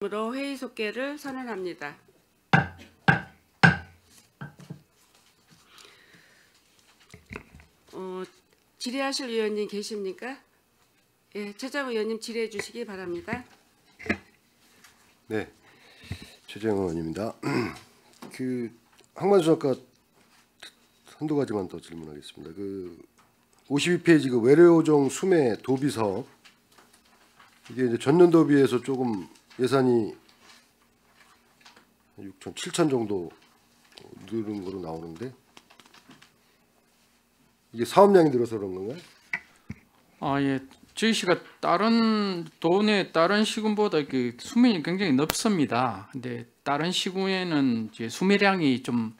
으로 회의 속개를 선언합니다. 질의하실 의원님 계십니까? 예, 최재형 의원님 질의해 주시기 바랍니다. 네, 최재형 의원입니다. 항만수 아까 한두 가지만 더 질문하겠습니다. 52페이지 외래어종 수매 도비 사업, 이게 이제 전년도 비해서 조금 예산이 6천, 7천 정도 늘은 거로 나오는데, 이게 사업량이 늘어서 그런 건가요? 예. 저희시가 다른 도내 다른 시군보다 수면이 굉장히 넓습니다. 근데 다른 시군에는 이제 수매량이 좀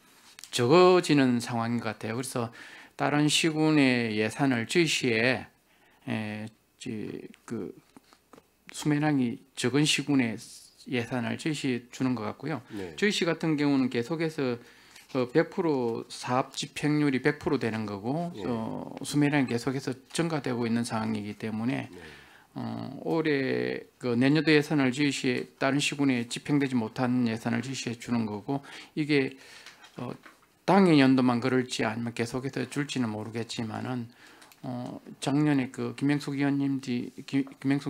적어지는 상황인 것 같아요. 그래서 다른 시군의 예산을 저희시에 수매량이 적은 시군의 예산을 저희시에 주는 것 같고요. 네. 저희시 같은 경우는 계속해서 100% 사업 집행률이 100% 되는 거고, 네. 수매량이 계속해서 증가되고 있는 상황이기 때문에 네. 올해 내년도 예산을 저희시에 다른 시군에 집행되지 못한 예산을 저희시에 주는 거고, 이게 당의 연도만 그럴지 아니면 계속해서 줄지는 모르겠지만은 작년에 김명숙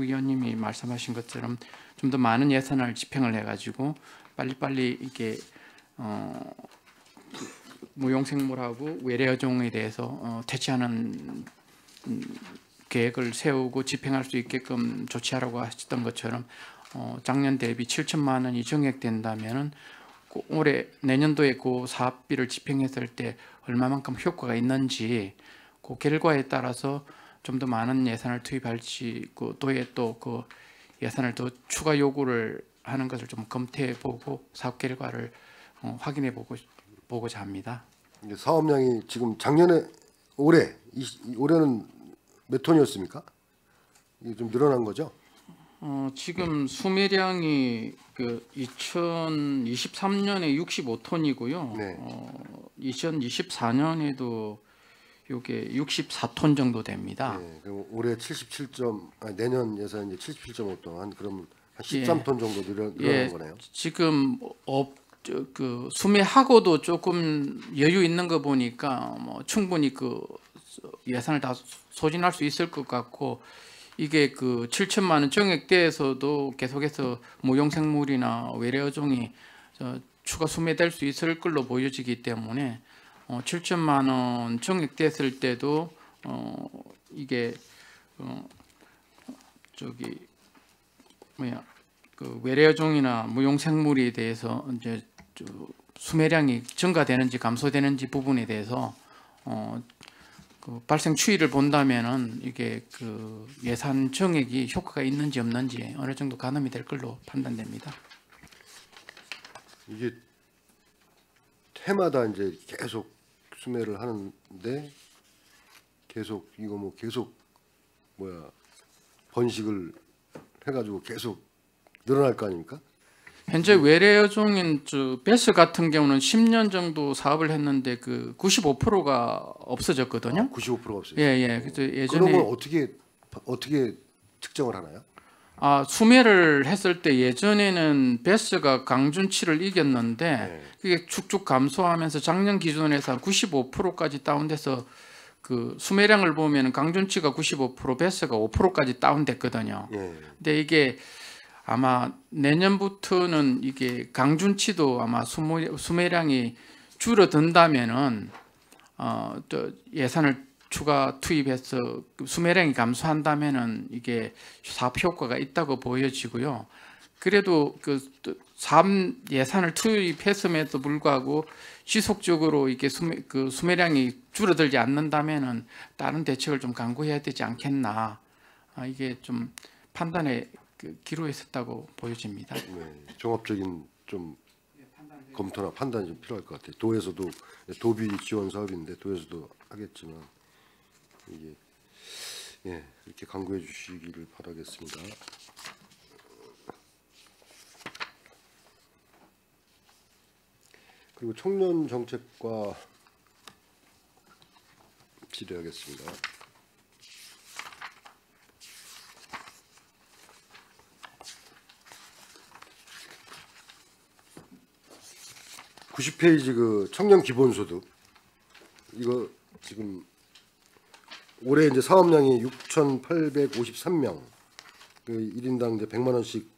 의원님이 말씀하신 것처럼 좀 더 많은 예산을 집행을 해가지고 빨리빨리 이게 무용생물하고 외래어종에 대해서 퇴치하는 계획을 세우고 집행할 수 있게끔 조치하라고 하셨던 것처럼 작년 대비 7천만 원이 증액된다면은 올해 내년도에 그 사업비를 집행했을 때 얼마만큼 효과가 있는지 그 결과에 따라서 좀 더 많은 예산을 투입할지, 도에 또 그 예산을 더 추가 요구를 하는 것을 좀 검토해보고 사업 결과를 확인해보고자 합니다. 이게 사업량이 지금 작년에 올해는 몇 톤이었습니까? 이게 좀 늘어난 거죠? 지금 수매량이 2023년에 65톤이고요. 네. 2024년에도 이게 64톤 정도 됩니다. 네, 그럼 올해 내년 예산 이제 77.5톤, 그럼 한 13톤 정도 늘어난 거네요. 지금 수매하고도 조금 여유 있는 거 보니까 충분히 예산을 다 소진할 수 있을 것 같고, 이게 7천만 원 정액대에서도 계속해서 무용생물이나 외래어종이 추가 수매될 수 있을 걸로 보여지기 때문에 7천만 원 정액됐을 때도 이게 외래어종이나 무용생물에 대해서 이제 수매량이 증가되는지 감소되는지 부분에 대해서 발생 추이를 본다면은 이게 예산 정액이 효과가 있는지 없는지 어느 정도 가늠이 될 걸로 판단됩니다. 이게 해마다 이제 계속 수매를 하는데 계속 번식을 해가지고 계속 늘어날 거 아닙니까? 현재 외래어종인 베스 같은 경우는 10년 정도 사업을 했는데 95%가 없어졌거든요. 95%가 없어요. 예. 그래서 예전에 그런 건 어떻게 측정을 하나요? 수매를 했을 때 예전에는 베스가 강준치를 이겼는데 네. 그게 축축 감소하면서 작년 기준에서 한 95%까지 다운돼서 수매량을 보면 강준치가 95%, 베스가 5%까지 다운됐거든요. 네. 근데 이게 아마 내년부터는 이게 강준치도 아마 수매량이 줄어든다면은 또 예산을 추가 투입해서 수매량이 감소한다면은 이게 사업 효과가 있다고 보여지고요. 그래도 사업 예산을 투입했음에도 불구하고 지속적으로 이게 수매량이 줄어들지 않는다면은 다른 대책을 좀 강구해야 되지 않겠나. 이게 좀 판단에 기로에 섰다고 보여집니다. 네, 종합적인 좀 검토나 판단이 좀 필요할 것 같아요. 도에서도 도비 지원 사업인데 도에서도 하겠지만 이게 이렇게 강구해 주시기를 바라겠습니다. 그리고 청년 정책과 질의하겠습니다. 90페이지 그 청년 기본소득 이거 지금 올해 이제 사업량이 6,853명, 그 1인당 이제 100만 원씩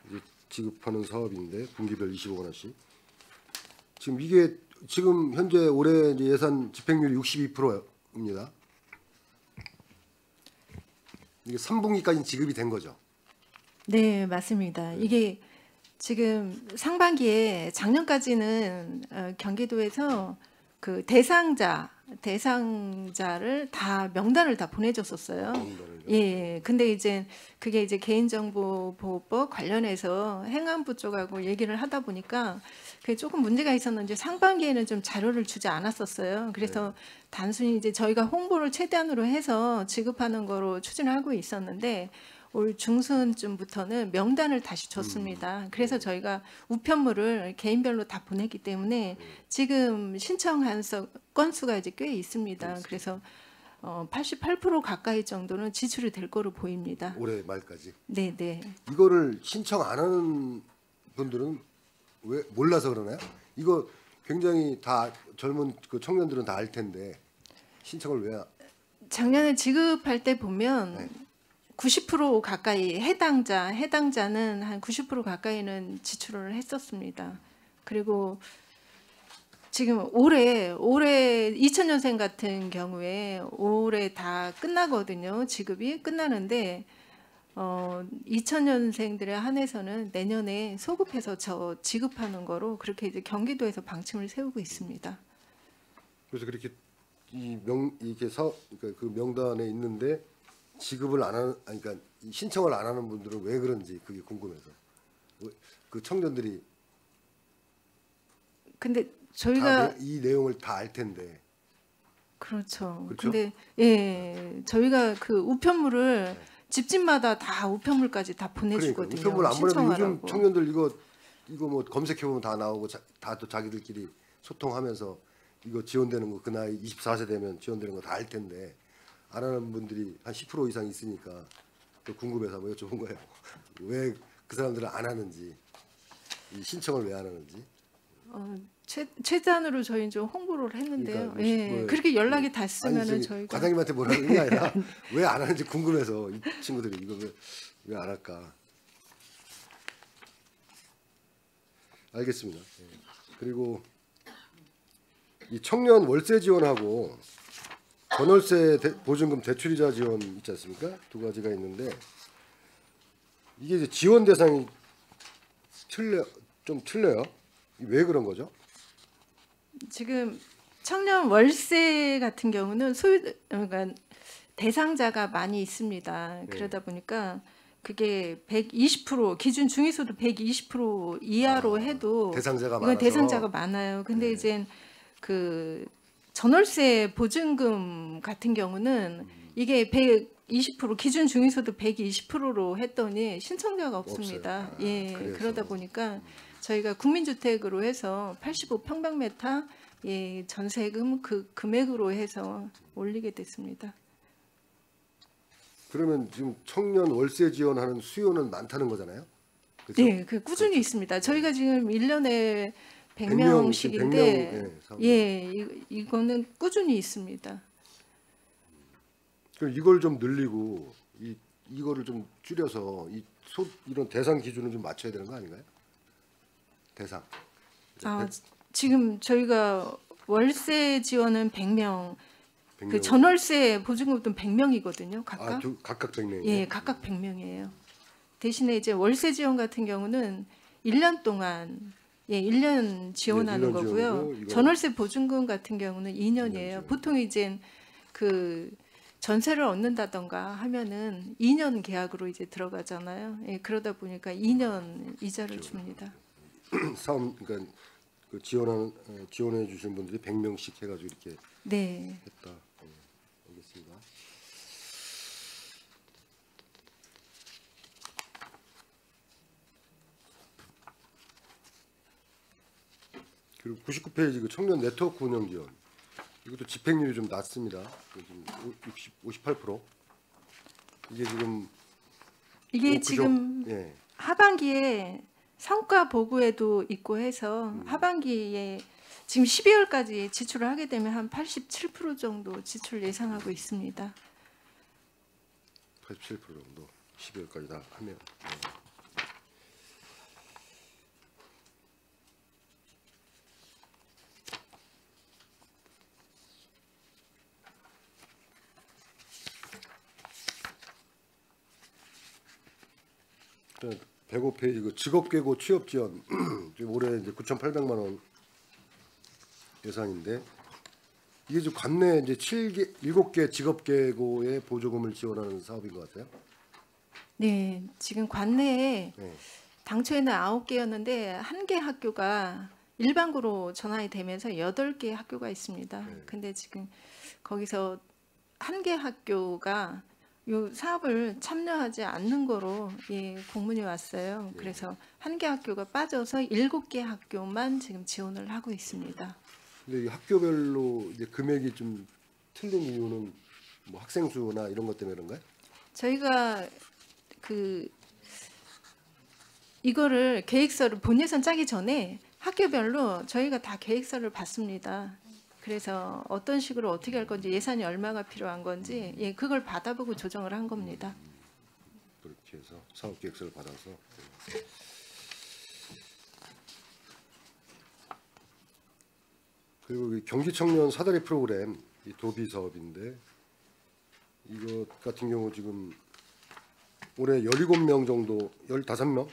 이제 지급하는 사업인데 분기별 25만 원씩. 지금 이게 지금 현재 올해 이제 예산 집행률이 62%입니다. 이게 3분기까지 지급이 된 거죠. 네, 맞습니다. 이게 지금 상반기에 작년까지는 경기도에서 그 대상자를 다 명단을 다 보내줬었어요. 예, 근데 이제 그게 이제 개인정보보호법 관련해서 행안부 쪽하고 얘기를 하다 보니까 그게 조금 문제가 있었는지 상반기에는 좀 자료를 주지 않았었어요. 그래서 단순히 이제 저희가 홍보를 최대한으로 해서 지급하는 거로 추진하고 있었는데 올 중순쯤부터는 명단을 다시 줬습니다. 그래서 저희가 우편물을 개인별로 다 보냈기 때문에 지금 신청한 건수가 이제 꽤 있습니다. 그래서 88% 가까이 정도는 지출이 될 거로 보입니다. 올해 말까지. 네, 네. 이거를 신청 안 하는 분들은 왜 몰라서 그러나요? 이거 굉장히 다 젊은 그 청년들은 다 알 텐데 신청을 왜? 작년에 지급할 때 보면 네. 90% 가까이 해당자는 한 90% 가까이는 지출을 했었습니다. 그리고 지금 올해 2000년생 같은 경우에 올해 다 끝나거든요. 지급이 끝나는데 2000년생들에 한해서는 내년에 소급해서 지급하는 거로 그렇게 이제 경기도에서 방침을 세우고 있습니다. 그래서 그렇게 그러니까 그 명단에 있는데 지급을 안 하는, 아니 그러니까 신청을 안 하는 분들은 왜 그런지 그게 궁금해서. 그 청년들이 근데 저희가 이 내용을 다 알 텐데. 그렇죠. 그렇죠? 근데 예, 저희가 그 우편물을 집집마다 다 우편물까지 다 그러니까 보내주거든요. 우편물 안 보내면 요즘 신청하라고. 청년들 이거 뭐 검색해 보면 다 나오고 다 또 자기들끼리 소통하면서 이거 지원되는 거 그 나이 24세 되면 지원되는 거 다 알 텐데 안 하는 분들이 한 10% 이상 있으니까 또 궁금해서 한번 여쭤본 거예요. 왜 그 사람들은 안 하는지, 이 신청을 왜 안 하는지. 최단으로 저희 좀 홍보를 했는데요. 그러니까 예, 뭐, 그렇게 연락이 아니, 닿으면은 저기 저희가 과장님한테 뭐라는 게 아니라 왜 안 하는지 궁금해서 이 친구들이 이거 왜 안 할까. 알겠습니다. 예. 그리고 이 청년 월세 지원하고 전월세 보증금 대출이자 지원 있지 않습니까? 두 가지가 있는데 이게 이제 지원 대상이 좀 틀려요. 왜 그런 거죠? 지금 청년 월세 같은 경우는 그러니까 대상자가 많이 있습니다. 그러다 보니까 그게 120% 기준 중위소득 120% 이하로 해도 대상자가 이건 많아서. 대상자가 많아요. 근데 이제 그 전월세 보증금 같은 경우는 이게 120% 기준 중위소득 120%로 했더니 신청자가 없습니다. 없어요. 예, 그래서. 그러다 보니까 저희가 국민주택으로 해서 85평방미터 예, 전세금 그 금액으로 해서 올리게 됐습니다. 그러면 지금 청년 월세 지원하는 수요는 많다는 거잖아요. 그렇죠? 네, 그 꾸준히 있습니다. 저희가 지금 1년에 100명, 지금 100명, 100명씩인데 예, 예, 이거는 꾸준히 있습니다. 그럼 이걸 좀 늘리고 이거를 좀 줄여서 이런 대상 기준을 좀 맞춰야 되는 거 아닌가요? 대상. 지금 저희가 월세 지원은 100명, 100명. 그 전월세 보증금도 100명이거든요. 각각. 각각 100명이요? 예, 각각 100명이에요. 대신에 이제 월세 지원 같은 경우는 1년 동안 1년 지원하는 네, 1년 거고요. 지원이고 이건 전월세 보증금 같은 경우는 2년이에요. 지원. 보통 이제 그 전세를 얻는다던가 하면은 2년 계약으로 이제 들어가잖아요. 예, 그러다 보니까 2년 이자를 줍니다. 사업 그러니까 그 지원해 주신 분들이 100명씩 해가지고 이렇게 네. 했다. 알겠습니다. 그리고 99페이지 그 청년 네트워크 운영 지원 이것도 집행률이 좀 낮습니다. 지금 58%. 이게 지금 이게 그죠? 지금 예. 하반기에 성과 보고에도 있고 해서 하반기에 지금 12월까지 지출을 하게 되면 한 87% 정도 지출 예상하고 있습니다. 87% 정도 12월까지 다 하면. 네. 105페이지 그 직업계고 취업 지원 지금 올해 이제 9,800만 원 예산인데 이게 지금 관내 이제 7개 직업계고의 보조금을 지원하는 사업인 것 같아요. 네, 지금 관내에 네. 당초에는 9개였는데 1개 학교가 일반고로 전환이 되면서 8개 학교가 있습니다. 네. 근데 지금 거기서 1개 학교가 이 사업을 참여하지 않는 거로 공문이 왔어요. 그래서 1개 학교가 빠져서 7개 학교만 지금 지원을 하고 있습니다. 근데 이 학교별로 이제 금액이 좀 틀린 이유는 뭐 학생 수나 이런 것 때문에 그런가요? 저희가 이거를 계획서를 본 예산 짜기 전에 학교별로 저희가 다 계획서를 받습니다. 그래서 어떤 식으로 어떻게 할 건지 예산이 얼마가 필요한 건지 그걸 받아보고 조정을 한 겁니다. 그렇게 해서 사업 계획서를 받아서. 그리고 이 경기 청년 사다리 프로그램 이 도비 사업인데 이것 같은 경우 지금 올해 17명 정도 15명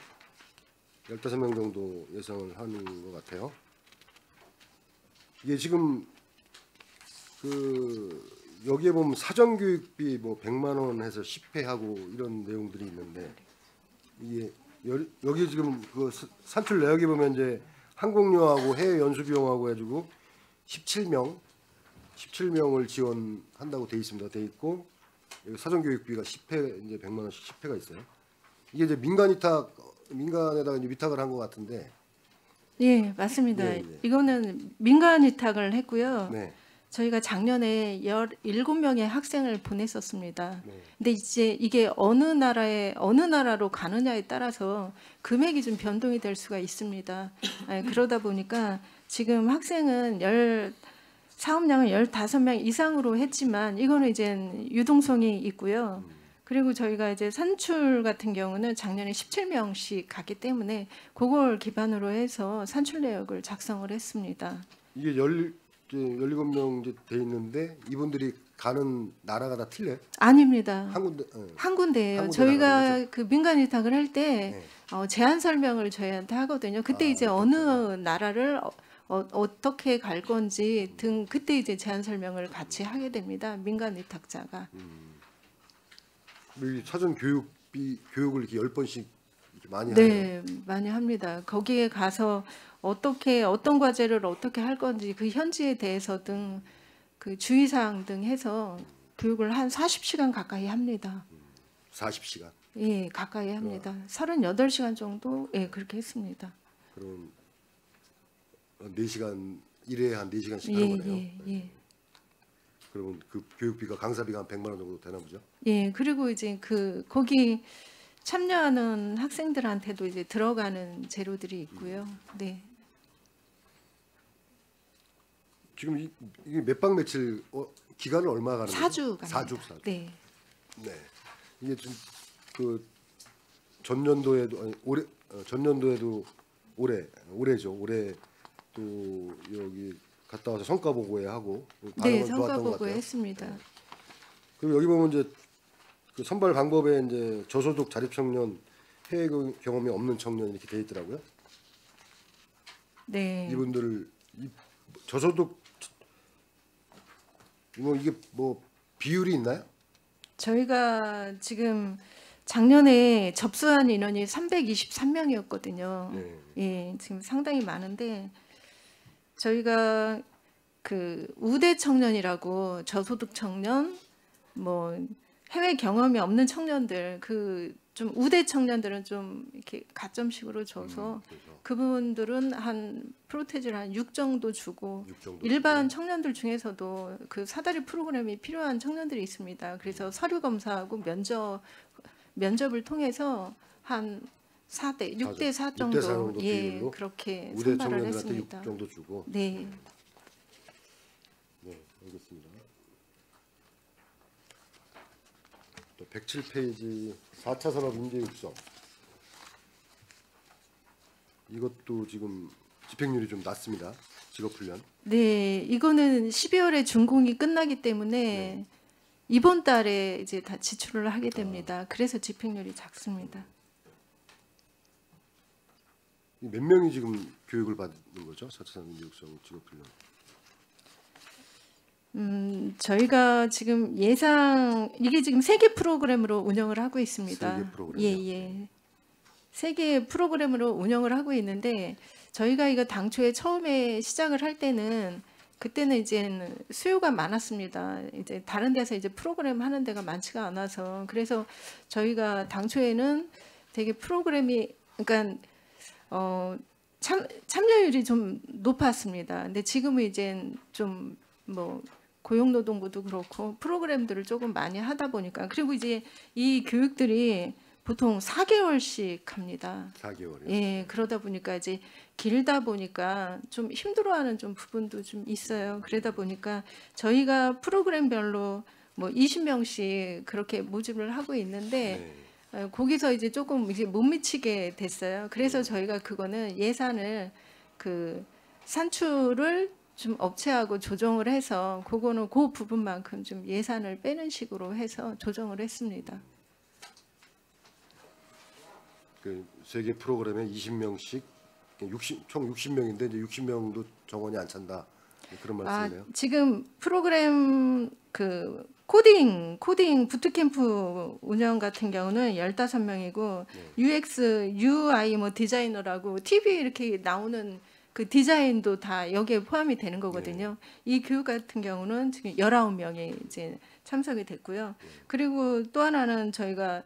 정도 예상을 하는 것 같아요. 이게 지금 여기에 보면 사전 교육비 뭐 100만 원 해서 10회하고 이런 내용들이 있는데 이게 여기 지금 그 산출 내역에 보면 이제 항공료하고 해외 연수 비용하고 해가지고 17명을 지원한다고 돼 있습니다. 돼 있고 여기 사전 교육비가 10회 이제 100만 원씩 10회가 있어요. 이게 이제 민간에다가 이제 위탁을 한 것 같은데. 예, 맞습니다. 네, 네. 이거는 민간 위탁을 했고요. 네. 저희가 작년에 17명의 학생을 보냈었습니다. 네. 근데 이제 이게 어느 나라로 가느냐에 따라서 금액이 좀 변동이 될 수가 있습니다. 그러다 보니까 지금 학생은 사업량은 15명 이상으로 했지만 이거는 이제 유동성이 있고요. 그리고 저희가 이제 산출 같은 경우는 작년에 17명씩 갔기 때문에 그걸 기반으로 해서 산출 내역을 작성을 했습니다. 이게 17명 이제 돼 있는데 이분들이 가는 나라가 다 틀려요? 아닙니다. 한 군데. 한 군데예요. 한 군데 저희가 나가는 그 민간 위탁을 할 때 네. 제안 설명을 저희한테 하거든요. 그때 이제 어느 나라를 어떻게 갈 건지 등 그때 이제 제안 설명을 같이 하게 됩니다. 민간 위탁자가. 이 사전 교육을 이렇게 10번씩 이렇게 많이 하네요. 네, 많이 합니다. 거기에 가서 어떤 과제를 어떻게 할 건지 그 현지에 대해서 등 그 주의사항 등 해서 교육을 한 40시간 가까이 합니다. 40시간. 예, 가까이 합니다. 38시간 정도 그렇게 했습니다. 그럼 4시간 1회에 한 4시간씩 예, 하는 거네요. 예. 그러면 그 교육비가 강사비가 한 100만 원 정도 되나 보죠? 예, 그리고 이제 거기 참여하는 학생들한테도 이제 들어가는 재료들이 있고요. 네. 지금 이게 몇 박 며칠 기간을 얼마 가는 거죠? 4주 갑니다. 4주. 네. 네. 이게 좀 그 전년도에도 아니 전년도에도 올해죠. 올해 또 여기 갔다 와서 성과 보고회 하고 네, 반응은 성과 좋았던 것 보고 같아요. 했습니다. 그리고 여기 보면 이제 그 선발 방법에 이제 저소득 자립 청년 해외 경험이 없는 청년 이렇게 돼 있더라고요. 네. 이분들 저소득 이게 뭐 비율이 있나요? 저희가 지금 작년에 접수한 인원이 323명이었거든요. 네. 예, 지금 상당히 많은데 저희가 그 우대 청년이라고 저소득 청년, 뭐 해외 경험이 없는 청년들, 그 좀 우대 청년들은 좀 이렇게 가점식으로 줘서 그래서 그분들은 한 프로테지를 한 6 정도 주고 6 정도. 일반 청년들 중에서도 그 사다리 프로그램이 필요한 청년들이 있습니다. 그래서 서류 검사하고 면접을 통해서 한 4대, 6대 4 6대 4 정도, 정도 예, 비율로 그렇게 우대 선발을 청년들한테 했습니다. 6 정도 주고. 네. 네, 알겠습니다. 또 107페이지 4차 산업 인재 육성. 이것도 지금 집행률이 좀 낮습니다. 직업훈련. 네, 이거는 12월에 준공이 끝나기 때문에 이번 달에 이제 다 지출을 하게 됩니다. 그래서 집행률이 작습니다. 몇 명이 지금 교육을 받는 거죠? 4차 산업 인재 육성 직업훈련. 저희가 지금 이게 지금 3개 프로그램으로 운영을 하고 있습니다. 3개 프로그램이요? 예, 예. 3개 프로그램으로 운영을 하고 있는데 저희가 이거 당초에 처음에 시작을 할 때는 그때는 이제 수요가 많았습니다. 이제 다른 데서 이제 프로그램 하는 데가 많지가 않아서 그래서 저희가 당초에는 되게 프로그램이 그러니까 참여율이 좀 높았습니다. 근데 지금은 이제 좀 뭐 고용노동부도 그렇고 프로그램들을 조금 많이 하다 보니까 그리고 이제 이 교육들이 보통 4개월씩 합니다. 4개월이요? 예, 그러다 보니까 이제 길다 보니까 좀 힘들어하는 좀 부분도 좀 있어요. 그러다 보니까 저희가 프로그램별로 뭐 20명씩 그렇게 모집을 하고 있는데 네. 거기서 이제 조금 이제 못 미치게 됐어요. 그래서 저희가 그거는 예산을 그 산출을 좀 업체하고 조정을 해서 그거는 그 부분만큼 좀 예산을 빼는 식으로 해서 조정을 했습니다. 그 3개 프로그램에 20명씩 총 60명인데 이제 60명도 정원이 안 찬다. 그런 말씀이네요. 지금 프로그램 그 코딩 부트캠프 운영 같은 경우는 15명이고 UX, UI 뭐 디자이너라고 TV 이렇게 나오는 그 디자인도 다 여기에 포함이 되는 거거든요. 이 교육 같은 경우는 지금 19명이 이제 참석이 됐고요. 그리고 또 하나는 저희가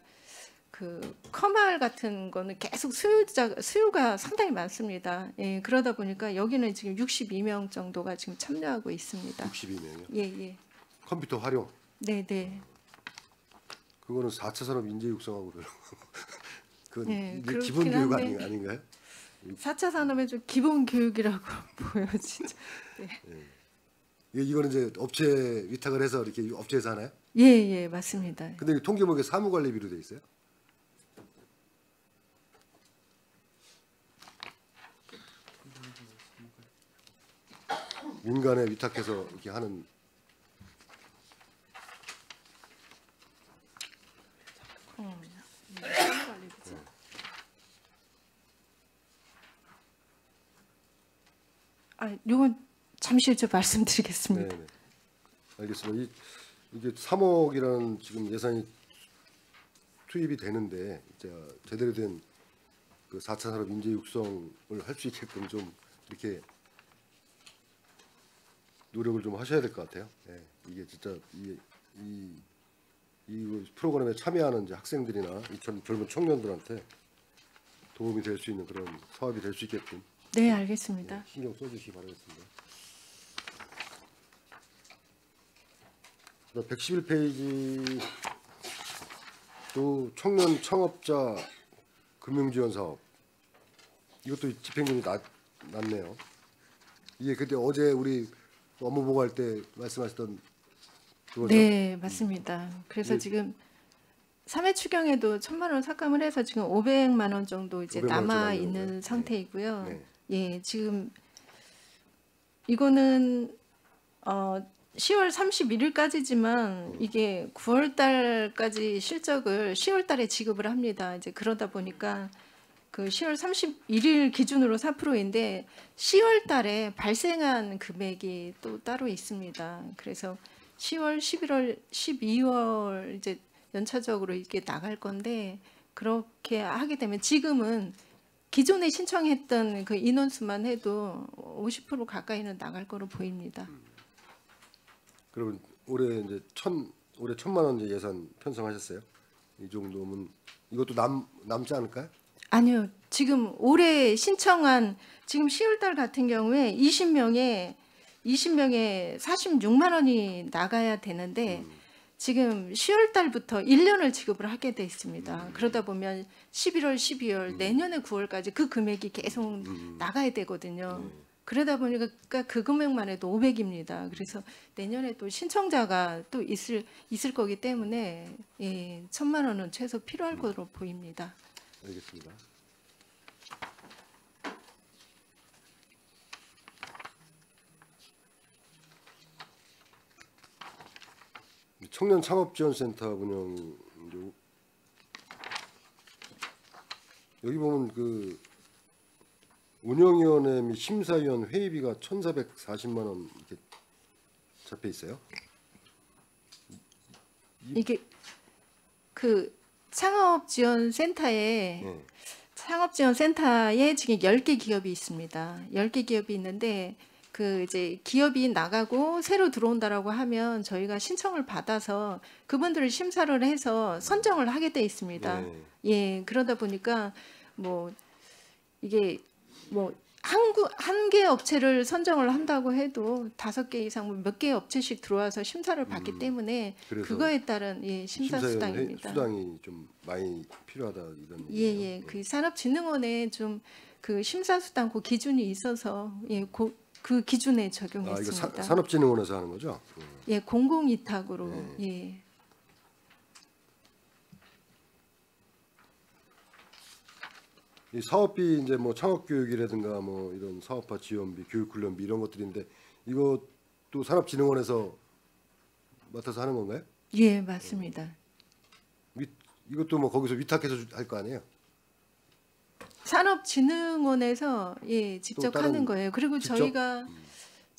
그 커말 같은 거는 계속 수요가 상당히 많습니다. 예, 그러다 보니까 여기는 지금 62명 정도가 지금 참여하고 있습니다. 62명이요? 예, 예. 컴퓨터 활용. 네, 네. 그거는 4차 산업 인재 육성하고 그래요. 그건 네, 이게 그렇긴 기본 교육 한데. 아닌가요? 4차 산업의 좀 기본 교육이라고 보여 진짜. 이거는 이제 업체 위탁을 해서 이렇게 업체에서 하나요? 예, 예, 맞습니다. 근데 통계목에 사무관리비로 돼 있어요? 민간에 위탁해서 이렇게 하는. 요건 잠시 저 말씀드리겠습니다. 네, 알겠습니다. 이게 3억이라는 지금 예산이 투입이 되는데 이제 제대로 된 그 4차 산업 인재 육성을 할 수 있게끔 좀 이렇게 노력을 좀 하셔야 될 것 같아요. 네, 이게 진짜 이 프로그램에 참여하는 이제 학생들이나 이 젊은 청년들한테 도움이 될 수 있는 그런 사업이 될 수 있게끔 네, 알겠습니다. 신경 써주시기 바라겠습니다. 111페이지 또 청년 창업자 금융지원 사업 이것도 집행률이 낮네요. 이게 그때 어제 우리 업무 보고할 때 말씀하셨던 그거죠? 네, 맞습니다. 그래서 예. 지금 3회 추경에도 1,000만 원 삭감을 해서 지금 500만 원 정도 이제 500만 원짜리 남아 남는 있는 건가요? 상태이고요. 네. 예, 지금 이거는 10월 31일까지지만 이게 9월 달까지 실적을 10월 달에 지급을 합니다. 이제 그러다 보니까 그 10월 31일 기준으로 4%인데 10월 달에 발생한 금액이 또 따로 있습니다. 그래서 10월, 11월, 12월 이제 연차적으로 이게 나갈 건데 그렇게 하게 되면 지금은 기존에 신청했던 그 인원수만 해도 50% 가까이는 나갈 거로 보입니다. 그러면 올해 이제 올해 1,000만 원 이제 예산 편성하셨어요? 이 정도면 이것도 남지 않을까요? 아니요. 지금 올해 신청한 지금 10월 달 같은 경우에 20명에 46만 원이 나가야 되는데 지금 10월 달부터 1년을 지급을 하게 돼 있습니다. 그러다 보면 11월, 12월, 내년에 9월까지 그 금액이 계속 나가야 되거든요. 그러다 보니까 그 금액만 해도 500입니다. 그래서 내년에 또 신청자가 또 있을 거기 때문에 예, 1,000만 원은 최소 필요할 것으로 보입니다. 알겠습니다. 청년 창업지원센터 운영 여기 보면 그 운영위원회 및 심사위원 회의비가 1,440만 원 이렇게 잡혀 있어요. 이게 그 창업지원센터에 네. 창업지원센터에 지금 10개 기업이 있습니다. 10개 기업이 있는데 그 이제 기업이 나가고 새로 들어온다라고 하면 저희가 신청을 받아서 그분들을 심사를 해서 선정을 하게 돼 있습니다. 네. 예, 그러다 보니까 뭐 이게 뭐 한 개 업체를 선정을 한다고 해도 5개 이상 몇 개 업체씩 들어와서 심사를 받기 때문에 그래서 그거에 따른 예, 심사 심사위원 수당입니다. 수당이 좀 많이 필요하다 이런 예, 얘기예요. 예. 그 산업진흥원에 좀 그 심사 수당 그 기준이 있어서 예, 그 기준에 아, 이거 적용했습니다. 산업진흥원에서 하는 거죠? 예, 공공위탁으로 예. 이 사업비 이제 뭐 창업교육이라든가 뭐 이런 사업화 지원비, 교육훈련비 이런 것들인데 이것도 산업진흥원에서 맡아서 하는 건가요? 예, 맞습니다. 이것도 뭐 거기서 위탁해서 할 거 아니에요? 산업진흥원에서 예, 직접 다른 하는 거예요. 그리고 직접? 저희가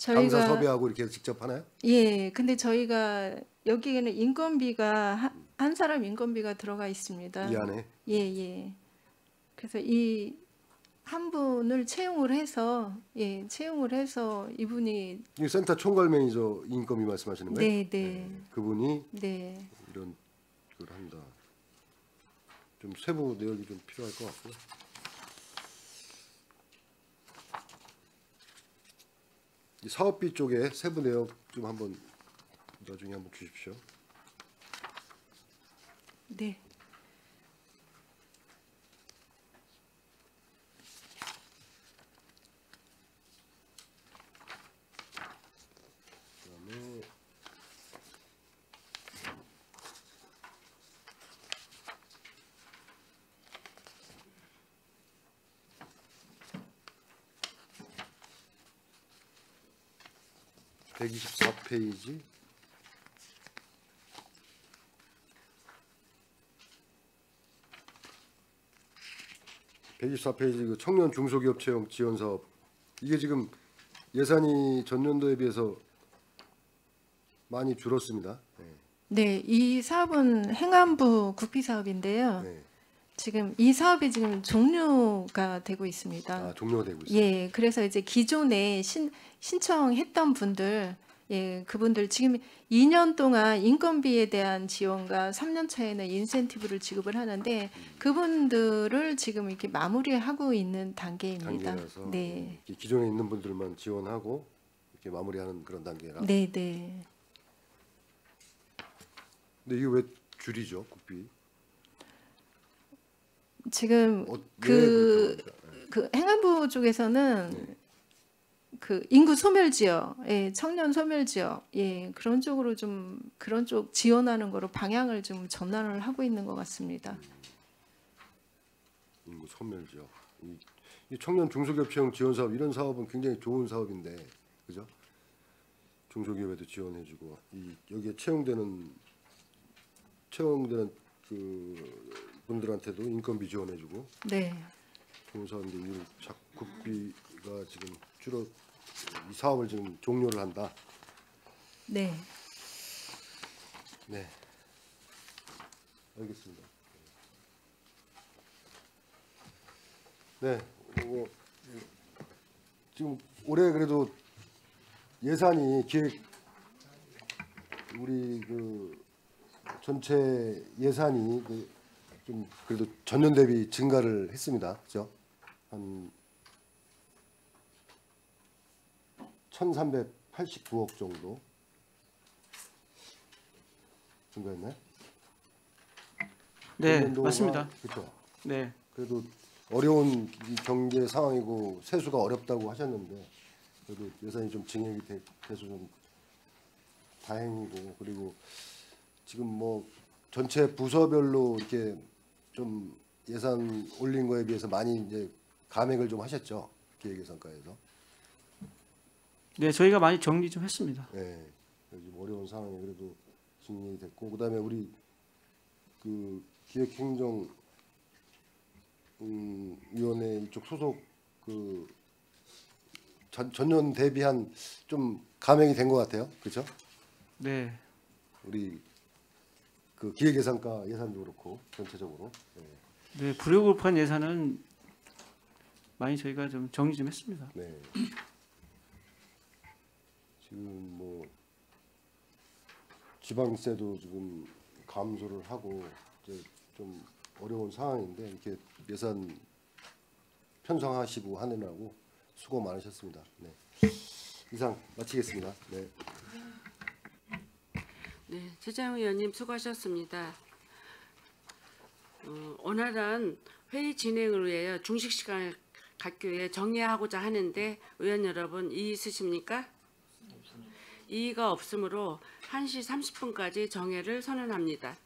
당사 섭외하고 이렇게 직접 하나요? 예, 근데 저희가 여기에는 인건비가 한 사람 인건비가 들어가 있습니다. 이 안에 예, 예. 그래서 이 한 분을 채용을 해서 이분이 이 센터 총괄 매니저 인건비 말씀하시는 거예요? 네, 네. 그분이 네. 이런 걸 한다. 좀 세부 내역이 좀 필요할 것 같고요. 이 사업비 쪽에 세부 내역 좀 한번 나중에 한번 주십시오. 네. 그다음에 124페이지. 그 청년 중소기업 채용 지원 사업 이게 지금 예산이 전년도에 비해서 많이 줄었습니다. 네. 네, 이 사업은 행안부 국비 사업인데요. 네. 지금 이 사업이 지금 종료가 되고 있습니다. 아, 종료가 되고 있어요. 예, 그래서 이제 기존에 신청했던 분들, 예, 그분들 지금 2년 동안 인건비에 대한 지원과 3년 차에는 인센티브를 지급을 하는데 그분들을 지금 이렇게 마무리하고 있는 단계입니다. 단계라서 네, 기존에 있는 분들만 지원하고 이렇게 마무리하는 그런 단계라. 네, 네. 근데 이게 왜 줄이죠, 국비? 지금 왜 그 그렇게 합니까? 그 행안부 쪽에서는 그 인구 소멸 지역, 예, 청년 소멸 지역, 예, 그런 쪽으로 좀 그런 쪽 지원하는 거로 방향을 좀 전환을 하고 있는 것 같습니다. 인구 소멸 지역. 이 청년 중소기업 채용 지원 사업 이런 사업은 굉장히 좋은 사업인데, 그죠? 중소기업에도 지원해주고 여기에 채용되는 그 분들한테도 인건비 지원해주고 네, 좋은 사업인데 이 국비가 지금 이 사업을 지금 종료를 한다. 네, 네, 알겠습니다. 네, 지금 올해 그래도 예산이 우리 그 전체 예산이 좀 그래도 전년 대비 증가를 했습니다. 그죠? 한 1,389억 정도. 증가했나요? 네, 금년도가, 맞습니다. 그렇죠. 네, 그래도 어려운 이 경제 상황이고 세수가 어렵다고 하셨는데 그래도 예산이 좀 증액이 돼서 좀 다행이고, 그리고 지금 뭐 전체 부서별로 이렇게 좀 예산 올린 거에 비해서 많이 이제 감액을 좀 하셨죠, 기획예산과에서. 네, 저희가 많이 정리 좀 했습니다. 네, 좀 어려운 상황에 그래도 증액이 됐고, 그다음에 우리 그 기획행정 위원회 이쪽 소속 그 전년 대비한 좀 감액이 된 것 같아요, 그렇죠? 네, 우리 그 기획예산과 예산도 그렇고 전체적으로. 네. 네, 불효급한 예산은 많이 저희가 좀 정리 좀 했습니다. 네. 지금 뭐 지방세도 지금 감소를 하고 이제 좀 어려운 상황인데 이렇게 예산 편성하시고 하느라고 수고 많으셨습니다. 네. 이상 마치겠습니다. 네. 네, 최재형 의원님 수고하셨습니다. 원활한 회의 진행을 위하여 중식 시간을 갖기 위해 정리하고자 하는데 의원 여러분 이의 있으십니까? 이의가 없으므로 1시 30분까지 정회를 선언합니다.